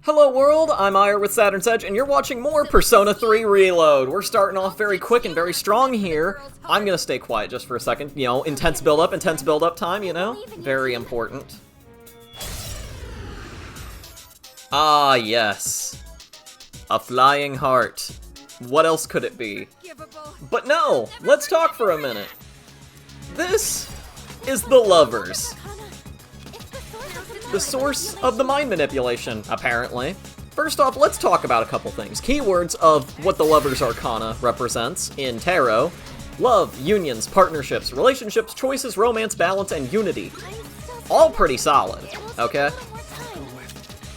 Hello world, I'm Eire with Saturn's Edge, and you're watching more Persona 3 Reload. We're starting off very quick and very strong here. I'm gonna stay quiet just for a second. You know, intense build-up time, you know? Very important. Ah, yes. A flying heart. What else could it be? But no, let's talk for a minute. This is the Lovers. The source of the mind manipulation, apparently. First off, let's talk about a couple things. Keywords of what the Lover's Arcana represents in tarot. Love, unions, partnerships, relationships, choices, romance, balance, and unity. All pretty solid, okay?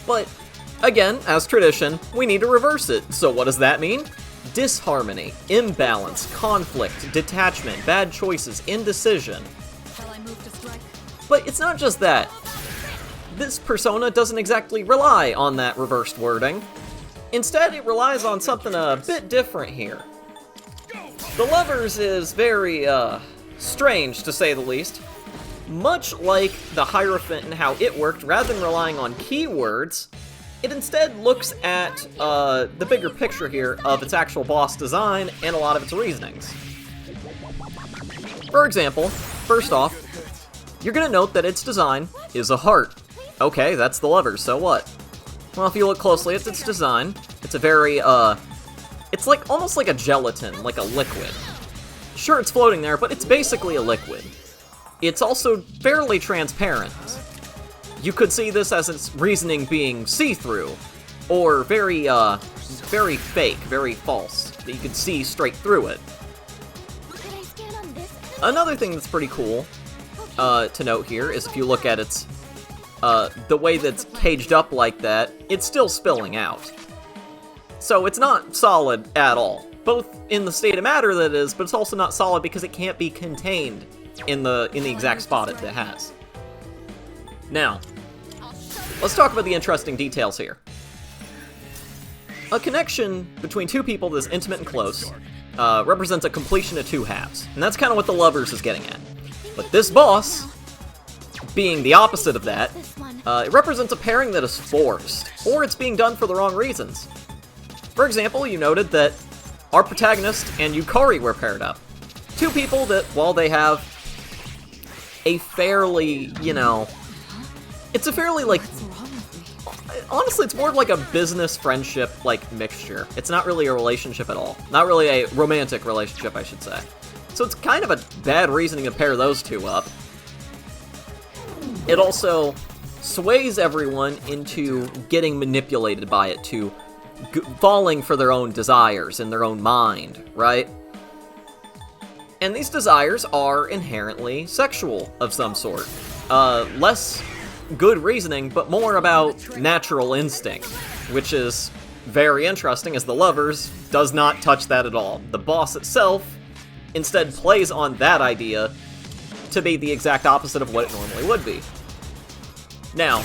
But, again, as tradition, we need to reverse it. So what does that mean? Disharmony, imbalance, conflict, detachment, bad choices, indecision. But it's not just that. This persona doesn't exactly rely on that reversed wording. Instead, it relies on something a bit different here. The Lovers is very, strange, to say the least. Much like the Hierophant and how it worked, rather than relying on keywords, it instead looks at, the bigger picture here of its actual boss design and a lot of its reasonings. For example, first off, you're gonna note that its design is a heart. Okay, that's the Lovers, so what? Well, if you look closely at its design, it's a very, it's like, almost like a gelatin, like a liquid. Sure, it's floating there, but it's basically a liquid. It's also fairly transparent. You could see this as its reasoning being see-through, or very, very fake, very false, that you could see straight through it. Another thing that's pretty cool, to note here is if you look at its the way that's caged up like that, it's still spilling out. So it's not solid at all, both in the state of matter that it is, but it's also not solid because it can't be contained in the exact spot it has. Now, let's talk about the interesting details here. A connection between two people that's intimate and close represents a completion of two halves, and that's kind of what the Lovers is getting at. But this boss, being the opposite of that, it represents a pairing that is forced, or it's being done for the wrong reasons. For example, you noted that our protagonist and Yukari were paired up. Two people that, while they have a fairly, you know, it's a fairly, like, honestly, it's more of like a business friendship, like, mixture. It's not really a relationship at all. Not really a romantic relationship, I should say. So it's kind of a bad reasoning to pair those two up. It also sways everyone into getting manipulated by it, to falling for their own desires in their own mind, right? And these desires are inherently sexual of some sort. Less good reasoning, but more about natural instinct, which is very interesting, as the Lovers does not touch that at all. The boss itself instead plays on that idea to be the exact opposite of what it normally would be. Now,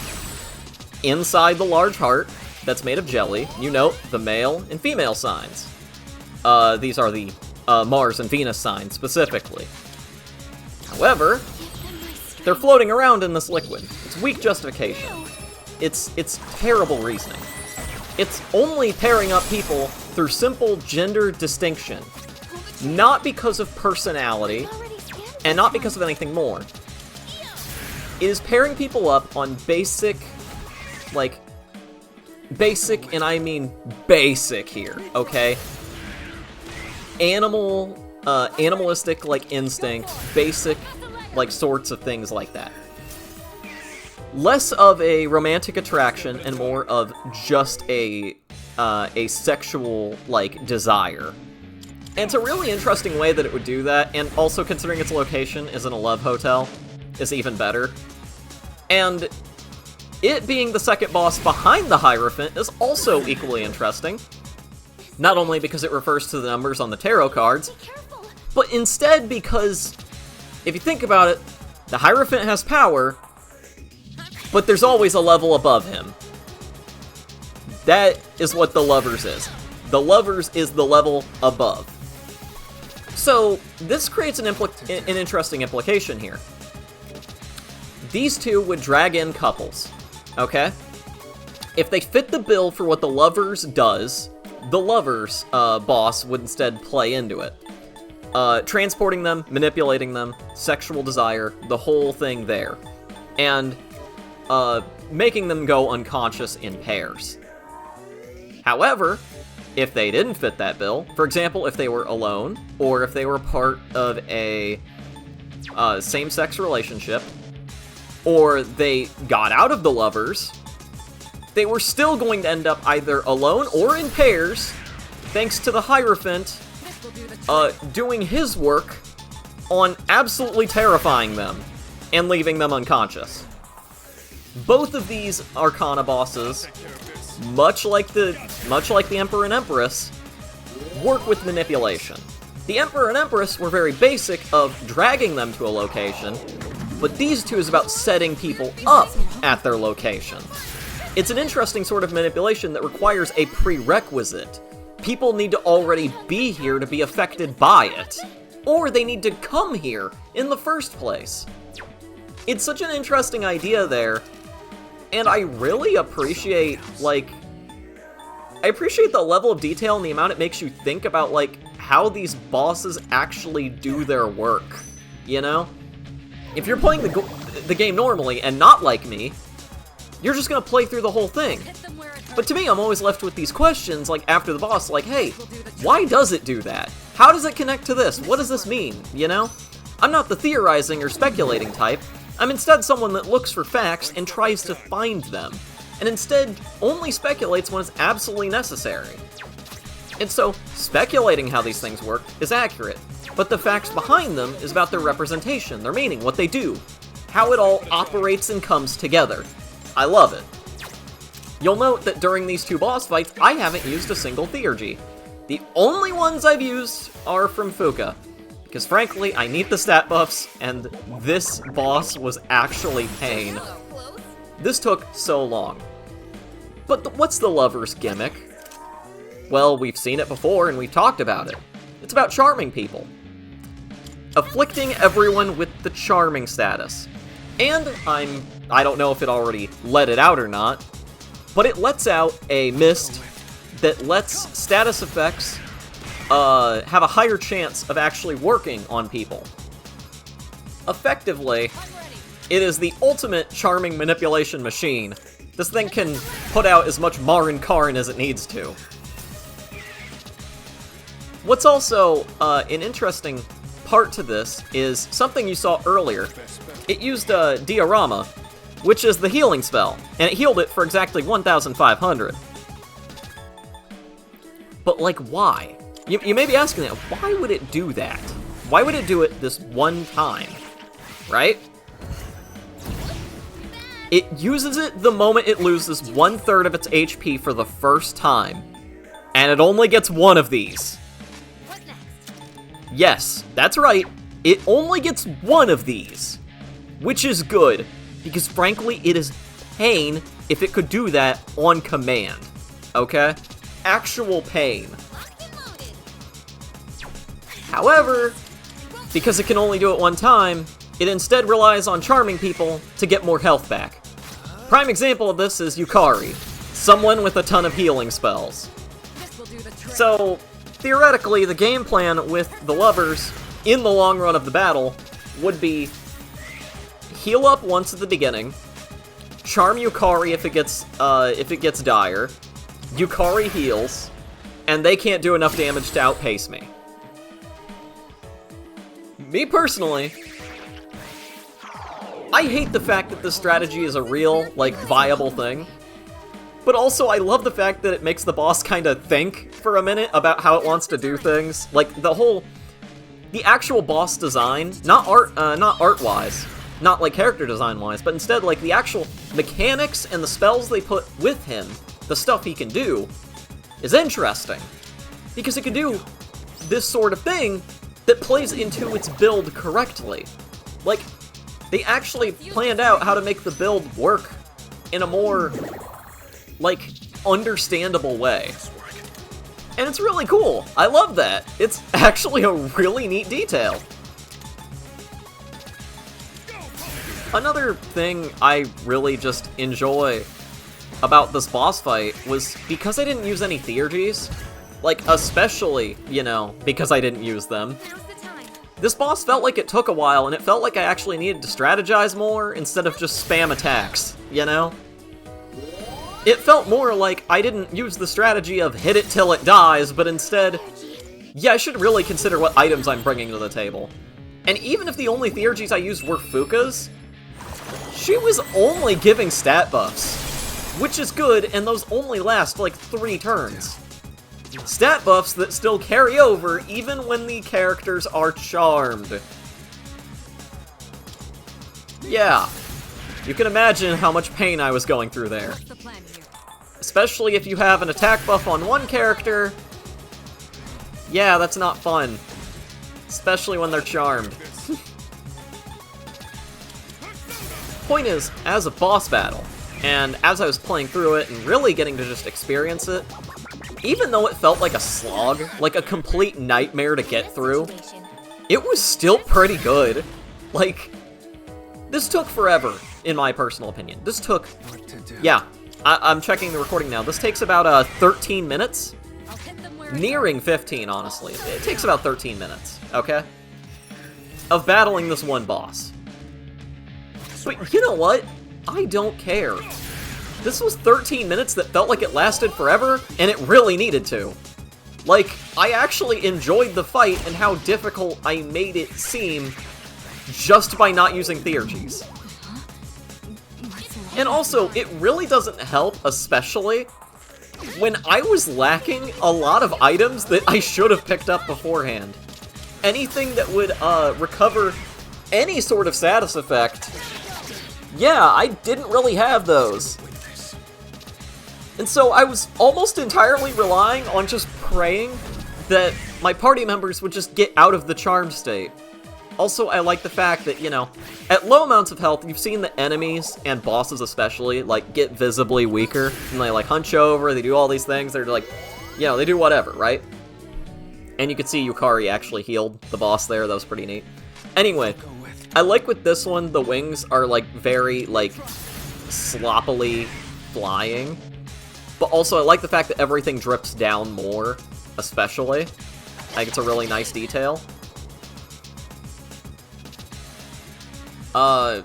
inside the large heart that's made of jelly, you note the male and female signs. These are the Mars and Venus signs, specifically. However, they're floating around in this liquid. It's weak justification. It's terrible reasoning. It's only pairing up people through simple gender distinction. Not because of personality, and not because of anything more. It is pairing people up on basic, like, basic, and I mean basic here, okay? Animalistic, like, instinct, basic, like, sorts of things like that. Less of a romantic attraction and more of just a sexual, like, desire. And it's a really interesting way that it would do that, and also considering its location is in a love hotel, is even better. And it being the second boss behind the Hierophant is also equally interesting. Not only because it refers to the numbers on the tarot cards, but instead because, if you think about it, the Hierophant has power, but there's always a level above him. That is what the Lovers is. The Lovers is the level above. So, this creates an interesting implication here. These two would drag in couples, okay? If they fit the bill for what the Lovers does, the Lovers boss would instead play into it. Transporting them, manipulating them, sexual desire, the whole thing there. And making them go unconscious in pairs. However, if they didn't fit that bill, for example, if they were alone, or if they were part of a same-sex relationship, or they got out of the Lovers, they were still going to end up either alone or in pairs, thanks to the Hierophant doing his work on absolutely terrifying them and leaving them unconscious. Both of these Arcana bosses, much like the Emperor and Empress, work with manipulation. The Emperor and Empress were very basic of dragging them to a location, but these two is about setting people up at their location. It's an interesting sort of manipulation that requires a prerequisite. People need to already be here to be affected by it, or they need to come here in the first place. It's such an interesting idea there, and I really appreciate, I appreciate the level of detail and the amount it makes you think about, how these bosses actually do their work, you know? If you're playing the game normally, and not like me, you're just gonna play through the whole thing. But to me, I'm always left with these questions, after the boss, hey, why does it do that? How does it connect to this? What does this mean, you know? I'm not the theorizing or speculating type. I'm instead someone that looks for facts and tries to find them, and instead only speculates when it's absolutely necessary. And so, speculating how these things work is accurate, but the facts behind them is about their representation, their meaning, what they do, how it all operates and comes together. I love it. You'll note that during these two boss fights, I haven't used a single Theurgy. The only ones I've used are from Fuka, because frankly, I need the stat buffs, and this boss was actually pain. This took so long. But what's the Lover's gimmick? Well, we've seen it before, and we've talked about it. It's about charming people. Afflicting everyone with the charming status. And I don't know if it already let it out or not, but it lets out a mist that lets status effects have a higher chance of actually working on people. Effectively, it is the ultimate charming manipulation machine. This thing can put out as much Marin Karn as it needs to. What's also an interesting part to this is something you saw earlier. It used Diorama, which is the healing spell, and it healed it for exactly 1,500. But, why? You may be asking that, why would it do that? Why would it do it this one time? Right? It uses it the moment it loses 1/3 of its HP for the first time, and it only gets one of these. Yes, that's right, it only gets one of these. Which is good, because frankly, it is pain if it could do that on command. Okay? Actual pain. However, because it can only do it one time, it instead relies on charming people to get more health back. Prime example of this is Yukari, someone with a ton of healing spells. So, theoretically, the game plan with the Lovers, in the long run of the battle, would be heal up once at the beginning, charm Yukari if it gets dire, Yukari heals, and they can't do enough damage to outpace me. Me personally, I hate the fact that this strategy is a real, viable thing, but also I love the fact that it makes the boss kinda think for a minute about how it wants to do things. The actual boss design, not art-wise, not character design-wise, but instead the actual mechanics and the spells they put with him, the stuff he can do, is interesting. Because it can do this sort of thing that plays into its build correctly. They actually planned out how to make the build work in a more, understandable way. And it's really cool. I love that. It's actually a really neat detail. Another thing I really just enjoy about this boss fight was because I didn't use any theurgies. Like, especially, you know, because I didn't use them. This boss felt like it took a while, and it felt like I actually needed to strategize more instead of just spam attacks, you know? It felt more like I didn't use the strategy of hit it till it dies, but instead, yeah, I should really consider what items I'm bringing to the table. And even if the only theurgies I used were Fuka's, she was only giving stat buffs, which is good, and those only last like 3 turns. Stat buffs that still carry over even when the characters are charmed. Yeah, you can imagine how much pain I was going through there. Especially if you have an attack buff on one character. Yeah, that's not fun. Especially when they're charmed. Point is, as a boss battle, and as I was playing through it and really getting to just experience it, even though it felt like a slog, like a complete nightmare to get through, it was still pretty good. Like, this took forever, in my personal opinion. This took, yeah, I'm checking the recording now. This takes about 13 minutes. Nearing 15, honestly. It takes about 13 minutes, okay? Of battling this one boss. But you know what? I don't care. This was 13 minutes that felt like it lasted forever, and it really needed to. Like, I actually enjoyed the fight and how difficult I made it seem just by not using theurgies. And also, it really doesn't help, especially when I was lacking a lot of items that I should have picked up beforehand. Anything that would recover any sort of status effect, yeah, I didn't really have those. And so I was almost entirely relying on just praying that my party members would just get out of the charmed state. Also, I like the fact that, you know, at low amounts of health, you've seen the enemies, and bosses especially, like, get visibly weaker, and they, like, hunch over, they do all these things, they're, like, you know, they do whatever, right? And you could see Yukari actually healed the boss there, that was pretty neat. Anyway, I like with this one, the wings are, like, very, like, sloppily flying. But also, I like the fact that everything drips down more, especially. I think it's a really nice detail. I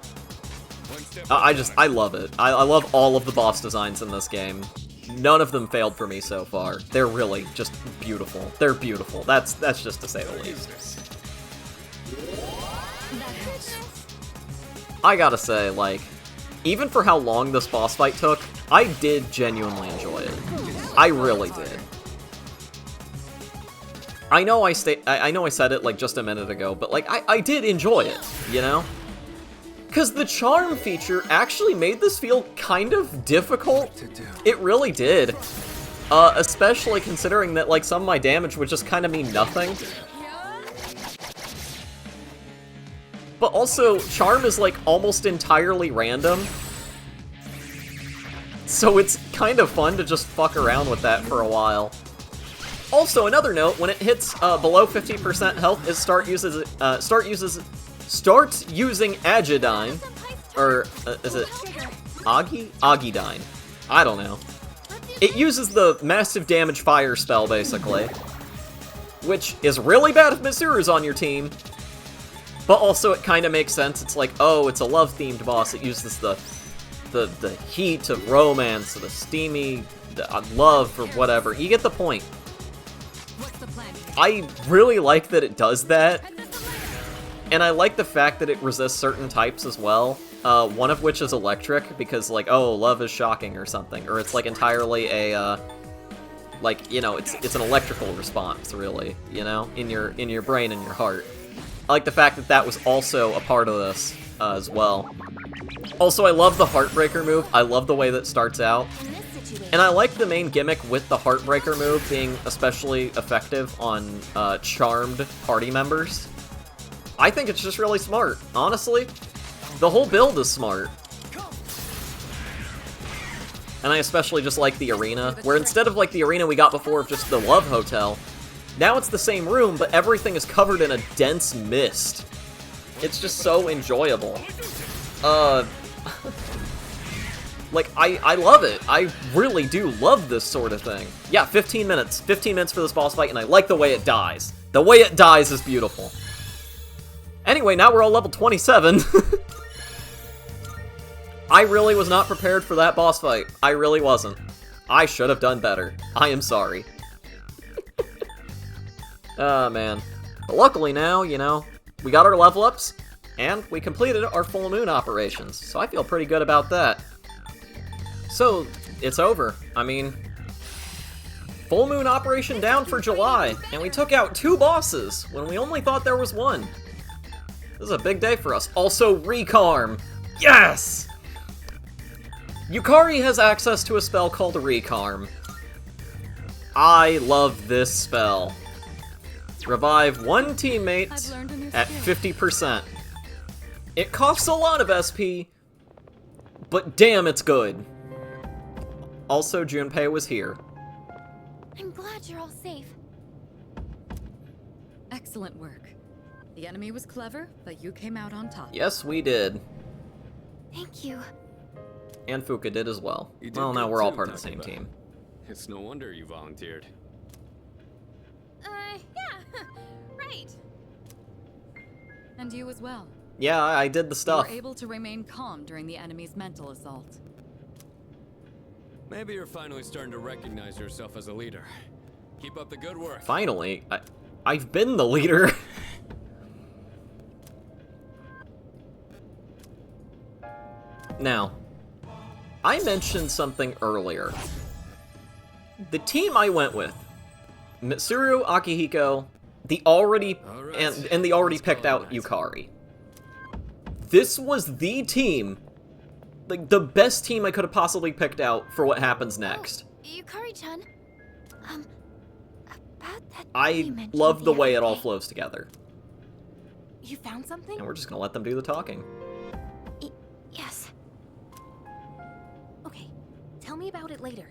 love it. I love all of the boss designs in this game. None of them failed for me so far. They're really just beautiful. They're beautiful. That's just to say the least. I gotta say, like, even for how long this boss fight took, I did genuinely enjoy it. I really did. I know I said it, like, just a minute ago, but, like, I did enjoy it, you know? Because the charm feature actually made this feel kind of difficult. It really did. Especially considering that, like, some of my damage would just kind of mean nothing. But also, charm is, like, almost entirely random. So it's kind of fun to just fuck around with that for a while. Also, another note, when it hits below 50% health, it starts using Agidyne, or is it Agidyne? I don't know. It uses the massive damage fire spell, basically, which is really bad if Mitsuru's on your team, but also it kind of makes sense. It's like, oh, it's a love-themed boss. It uses the heat of romance, the steamy love, or whatever. You get the point. I really like that it does that. And I like the fact that it resists certain types as well, one of which is electric, because, like, oh, love is shocking or something, or it's, like, entirely a, like, you know, it's an electrical response, really, you know, in your brain and your heart. I like the fact that that was also a part of this, as well. Also, I love the Heartbreaker move. I love the way that starts out. And I like the main gimmick with the Heartbreaker move being especially effective on, charmed party members. I think it's just really smart, honestly. The whole build is smart. And I especially just like the arena, where instead of like the arena we got before of just the Love Hotel, now it's the same room, but everything is covered in a dense mist. It's just so enjoyable. Like, I love it. I really do love this sort of thing. Yeah, 15 minutes. 15 minutes for this boss fight, and I like the way it dies. The way it dies is beautiful. Anyway, now we're all level 27. I really was not prepared for that boss fight. I really wasn't. I should have done better. I am sorry. Oh, man. But luckily now, you know, we got our level ups, and we completed our full moon operations, so I feel pretty good about that. So, it's over. I mean, full moon operation down for July, and we took out 2 bosses when we only thought there was 1. This is a big day for us. Also, Recarm! Yes! Yukari has access to a spell called Recarm. I love this spell. Revive 1 teammate at 50%. It costs a lot of SP, but damn, it's good. Also, Junpei was here. I'm glad you're all safe. Excellent work. The enemy was clever, but you came out on top. Yes, we did. Thank you. And Fuka did as well. You did Well, now good we're all too, part of the same Takuba. team. It's no wonder you volunteered. Yeah, right. And you as well. Yeah, I did the You stuff. were able to remain calm during the enemy's mental assault. Maybe you're finally starting to recognize yourself as a leader. Keep up the good work. Finally, I've been the leader. Now, I mentioned something earlier. The team I went with, Mitsuru, Akihiko, the already and the already picked out Yukari. This was the team, like the best team I could have possibly picked out for what happens next. Oh, Yukari-chan. About that I you mentioned love the way it other all day. flows together. You found something? And we're just gonna let them do the talking. Yes. Okay, tell me about it later.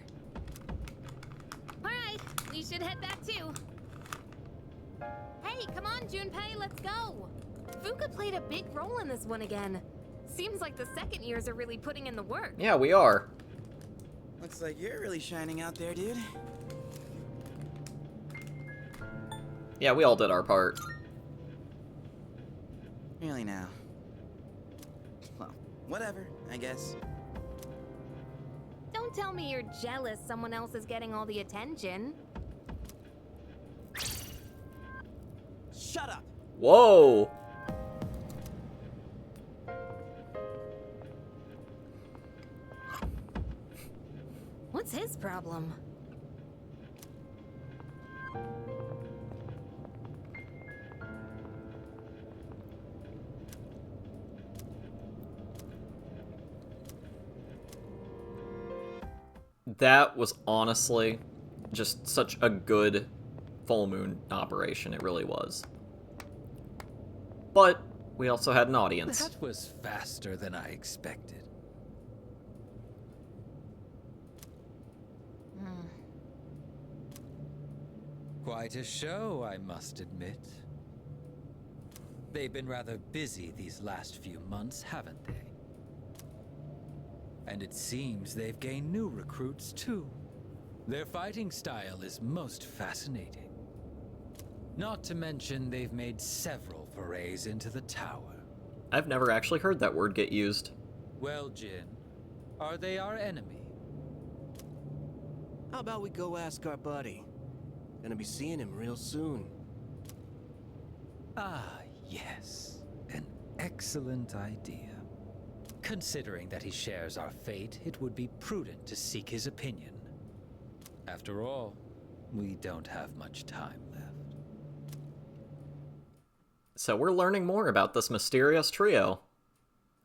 Alright, we should head back too. Hey, come on, Junpei, let's go! Fuka played a big role in this one again. Seems like the second years are really putting in the work. Yeah, we are. Looks like you're really shining out there, dude. Yeah, we all did our part. Really now. Well, whatever, I guess. Don't tell me you're jealous someone else is getting all the attention. Shut up! Whoa! What's his problem? That was honestly just such a good full moon operation. It really was. But we also had an audience. That was faster than I expected. Quite a show, I must admit. They've been rather busy these last few months, haven't they? And it seems they've gained new recruits, too. Their fighting style is most fascinating. Not to mention they've made several forays into the tower. I've never actually heard that word get used. Well, Jin, are they our enemy? How about we go ask our buddy? Gonna be seeing him real soon. Ah, yes. An excellent idea. Considering that he shares our fate, it would be prudent to seek his opinion. After all, we don't have much time left. So we're learning more about this mysterious trio.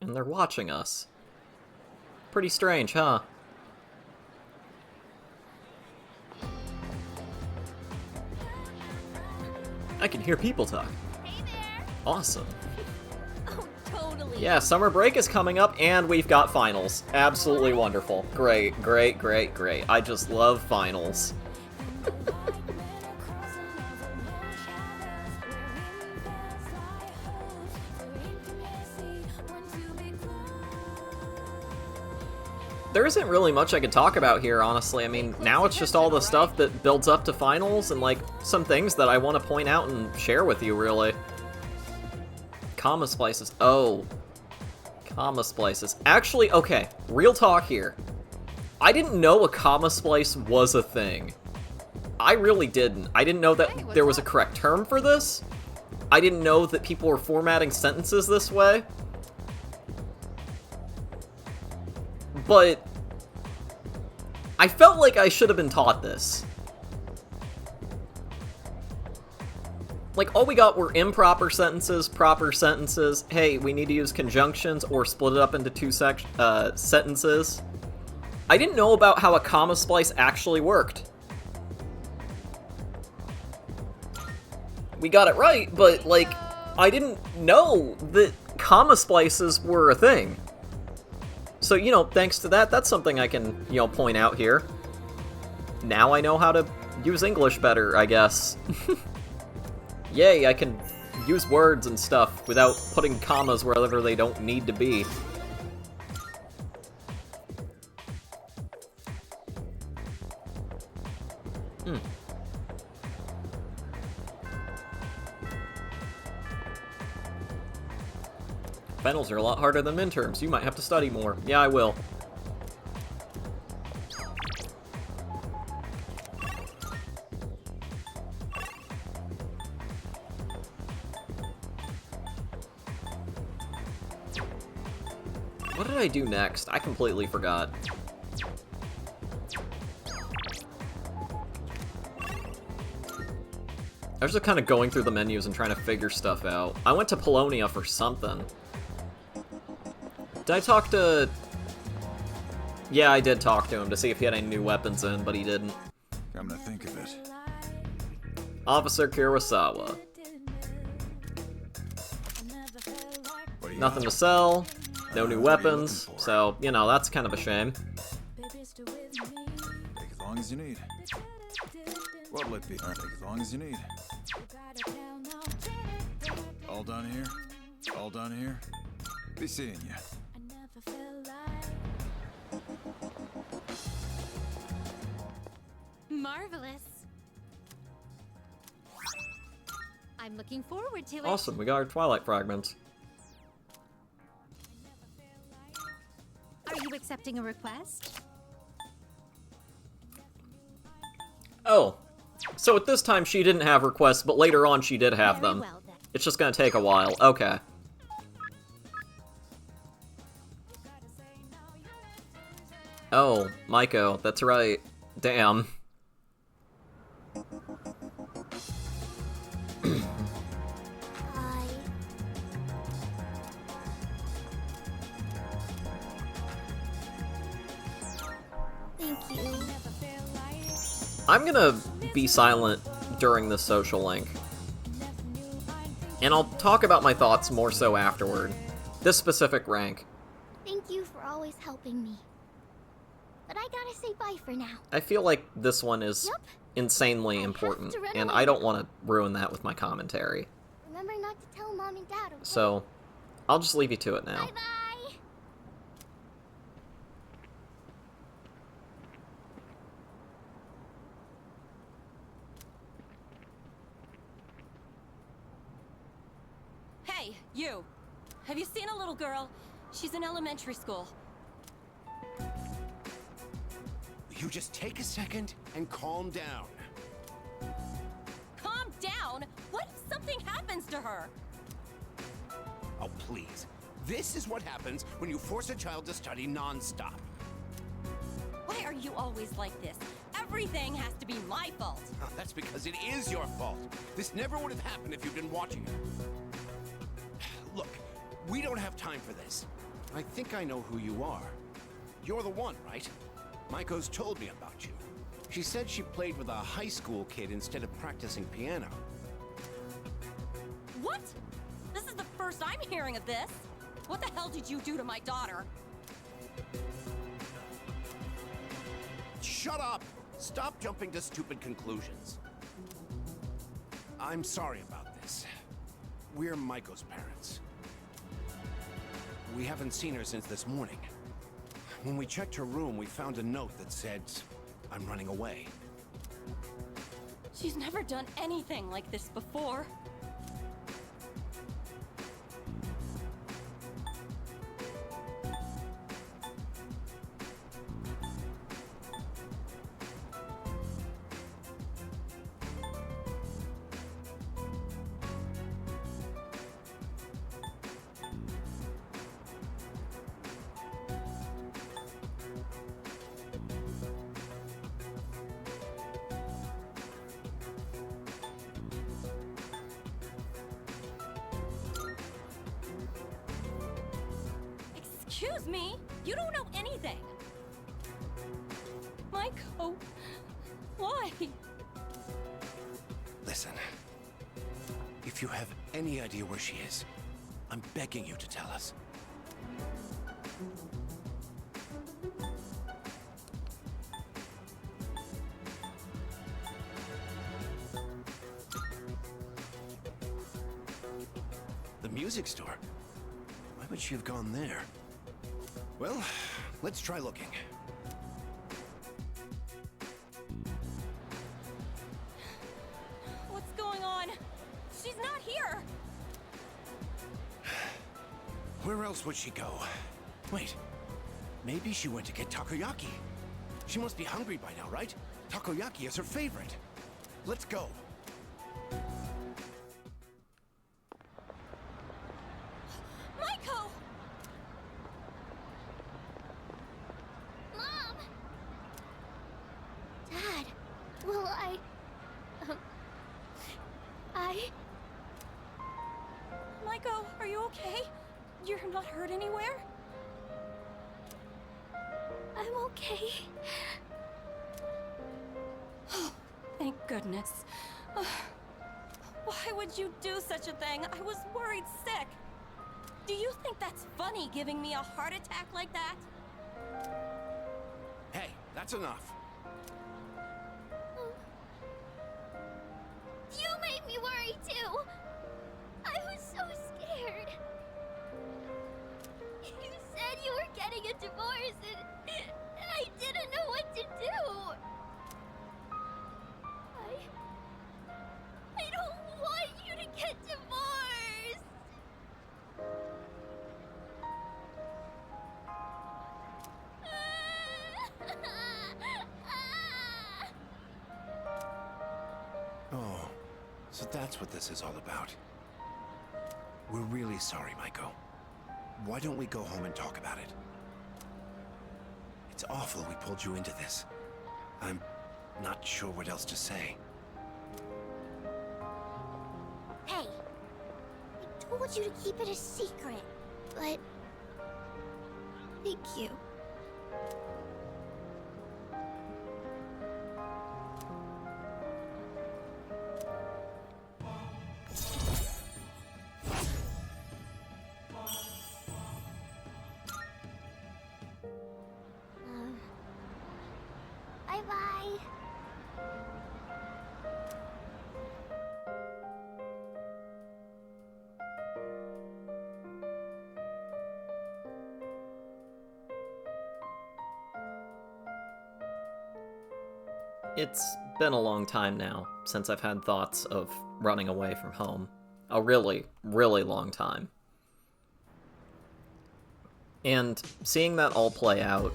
And they're watching us. Pretty strange, huh? I can hear people talk. Hey there! Awesome. Oh, totally. Yeah, summer break is coming up, and we've got finals. Absolutely wonderful. Great, great, great, great. I just love finals. there isn't really much I could talk about here, honestly. I mean, now it's just all the stuff that builds up to finals and, like, some things that I want to point out and share with you, really. Comma splices. Oh. Comma splices. Actually, okay, real talk here. I didn't know a comma splice was a thing. I really didn't. I didn't know that there was a correct term for this. I didn't know that people were formatting sentences this way. But I felt like I should have been taught this. Like, all we got were improper sentences, proper sentences. Hey, we need to use conjunctions or split it up into two sentences. I didn't know about how a comma splice actually worked. We got it right, but, like, I didn't know that comma splices were a thing. So, you know, thanks to that, that's something I can, you know, point out here. Now I know how to use English better, I guess. Yay, I can use words and stuff without putting commas wherever they don't need to be. Finals are a lot harder than midterms. You might have to study more. Yeah, I will. What did I do next? I completely forgot. I was just kind of going through the menus and trying to figure stuff out. I went to Polonia for something. Did I talk to... Yeah, I did talk to him to see if he had any new weapons in, but he didn't. Come to think of it. Officer Kurosawa. Nothing to sell, no new weapons, so, you know, that's kind of a shame. Take as long as you need. What'll it be? Take as long as you need. All done here? All done here? Be seeing you. Marvelous. I'm looking forward to it. Awesome, we got our Twilight fragments. Are you accepting a request? Oh, so at this time she didn't have requests, but later on she did have Very them. well, then. It's just gonna take a while. Okay. Oh, Maiko, that's right. Damn. Hi. Thank you. I'm gonna be silent during this social link. And I'll talk about my thoughts more so afterward. This specific rank. Thank you for always helping me. But I gotta say bye for now. I feel like this one is Yep. insanely important, to run and away. I don't want to ruin that with my commentary. Remember not to tell Mom and Dad, okay? So, I'll just leave you to it now. Bye-bye! Hey, you! Have you seen a little girl? She's in elementary school. You just take a second and calm down. Calm down! What if something happens to her? Oh, please. This is what happens when you force a child to study non-stop. Why are you always like this? Everything has to be my fault. Oh, that's because it is your fault. This never would have happened if you'd been watching her. Look, we don't have time for this. I think I know who you are. You're the one, right? Maiko's told me about you. She said she played with a high school kid instead of practicing piano. What? This is the first I'm hearing of this. What the hell did you do to my daughter? Shut up! Stop jumping to stupid conclusions. I'm sorry about this. We're Maiko's parents. We haven't seen her since this morning. When we checked her room, we found a note that said, "I'm running away." She's never done anything like this before. Excuse me? You don't know anything. Maiko, why? Listen, if you have any idea where she is, I'm begging you to tell us. The music store? Why would she have gone there? Well, let's try looking. What's going on? She's not here. Where else would she go? Wait, maybe she went to get takoyaki. She must be hungry by now, right? Takoyaki is her favorite. Let's go. Maiko! Mom! Dad, well, Maiko, are you okay? You're not hurt anywhere? I'm okay. Thank goodness. Why would you do such a thing? I was worried sick. Do you think that's funny, giving me a heart attack like that? Hey, that's enough. You made me worry too. I was so scared. You said you were getting a divorce and I didn't know what to do. I don't want you to get divorced. Oh, so that's what this is all about. We're really sorry, Maiko. Why don't we go home and talk about it? It's awful we pulled you into this. I'm not sure what else to say. Hey, I told you to keep it a secret, but thank you. Bye-bye. It's been a long time now since I've had thoughts of running away from home. A really, really long time. And seeing that all play out,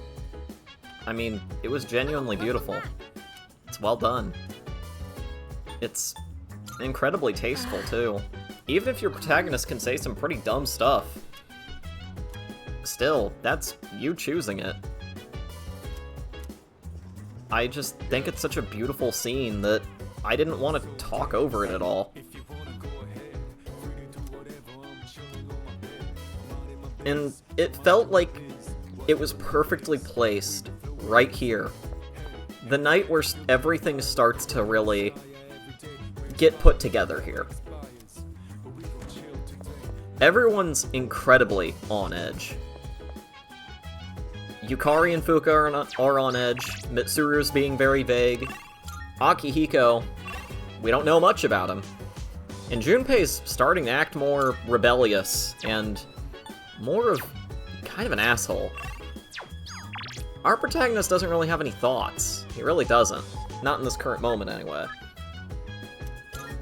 I mean, it was genuinely beautiful. It's well done. It's incredibly tasteful, too. Even if your protagonist can say some pretty dumb stuff, still, that's you choosing it. I just think it's such a beautiful scene that I didn't want to talk over it at all. And it felt like it was perfectly placed right here. The night where everything starts to really get put together here. Everyone's incredibly on edge. Yukari and Fuka are on edge, Mitsuru's being very vague, Akihiko, we don't know much about him, and Junpei's starting to act more rebellious and more of kind of an asshole. our protagonist doesn't really have any thoughts. He really doesn't. Not in this current moment, anyway.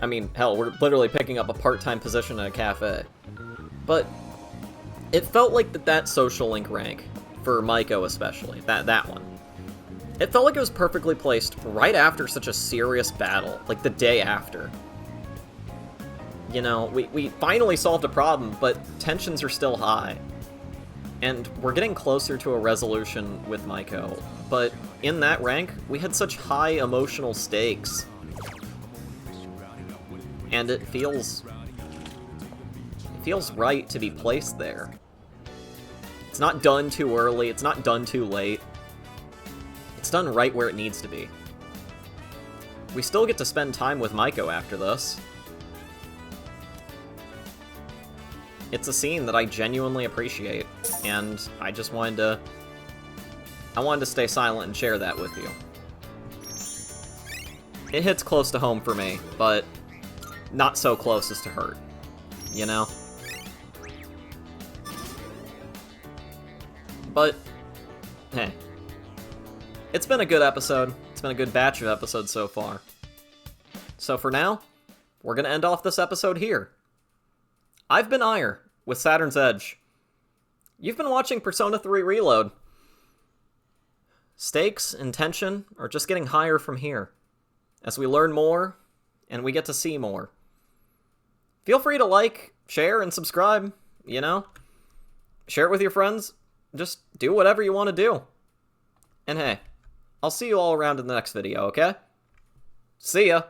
I mean, hell, we're literally picking up a part-time position at a cafe. But it felt like that social link rank, for Maiko especially, that one. It felt like it was perfectly placed right after such a serious battle, like the day after. You know, we finally solved a problem, but tensions are still high. And we're getting closer to a resolution with Maiko, but in that rank, we had such high emotional stakes. And it feels right to be placed there. It's not done too early, it's not done too late. It's done right where it needs to be. We still get to spend time with Maiko after this. It's a scene that I genuinely appreciate, and I just wanted to stay silent and share that with you. It hits close to home for me, but not so close as to hurt, you know? But, hey. It's been a good episode. It's been a good batch of episodes so far. So for now, we're gonna end off this episode here. I've been Eire, with Saturn's Edge. You've been watching Persona 3 Reload. Stakes and tension are just getting higher from here, as we learn more, and we get to see more. Feel free to like, share, and subscribe, you know? Share it with your friends. Just do whatever you want to do. And hey, I'll see you all around in the next video, okay? See ya!